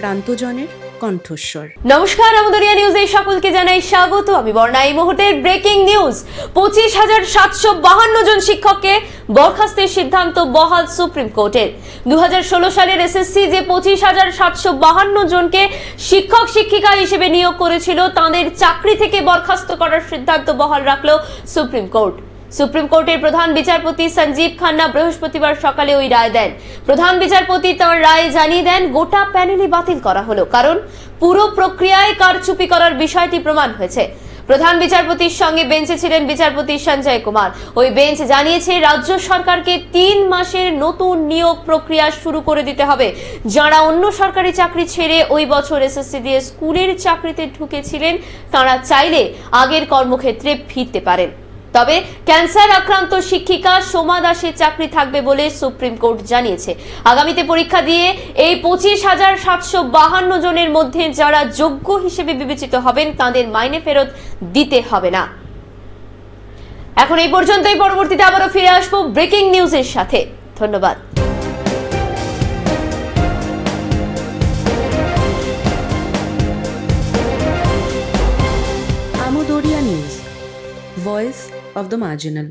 প্রান্তজনের কণ্ঠস্বর। নমস্কার, আমদরিয়া নিউজে সকলকে জানাই স্বাগত। আমি বর্ণা। এই মুহূর্তের ব্রেকিং নিউজ, 25,752 জন শিক্ষককে বরখাস্তের সিদ্ধান্ত বহাল সুপ্রিম কোর্টের। 2016 সালের এসএসসি যে 25,752 জনকে শিক্ষক শিক্ষিকা হিসেবে নিয়োগ করেছিল, তাদের চাকরি থেকে বরখাস্ত করার সিদ্ধান্ত বহাল রাখলো সুপ্রিম কোর্ট। সুপ্রিম কোর্টের প্রধান বিচারপতি সঞ্জীব খান্না বৃহস্পতিবার সকালে ওই রায় দেন। প্রধান বিচারপতি তার রায়ে জানিয়ে দেন, গোটা প্যানেলই বাতিল করা হলো, কারণ পুরো প্রক্রিয়ায় কারচুপি করার বিষয়টি প্রমাণ হয়েছে। প্রধান বিচারপতির সঙ্গে বেঞ্চে ছিলেন বিচারপতি সঞ্জয় কুমার। ওই বেঞ্চ জানিয়েছে, রাজ্য সরকারকে 3 মাসের নতুন নিয়োগ প্রক্রিয়া শুরু করে দিতে হবে। যারা অন্য সরকারি চাকরি ছেড়ে ওই বছর এসএসসি দিয়ে স্কুলের চাকরিতে ঢুকেছিলেন, তারা চাইলে আগের কর্মক্ষেত্রে ফিরতে পারেন। তবে ক্যান্সার আক্রান্ত শিক্ষিকা সোমা দাসের চাকরি থাকবে বলে সুপ্রিম কোর্ট জানিয়েছে। আগামীতে পরীক্ষা দিয়ে এই 25,752 জনের মধ্যে যারা যোগ্য হিসেবে বিবেচিত হবেন, তাদের মাইনে ফেরত দিতে হবে না। এখন এই পর্যন্তই। পরবর্তীতে আবারও ফিরে আসবো ব্রেকিং নিউজের সাথে। ধন্যবাদ। আমদরিয়া news, voice of the marginal.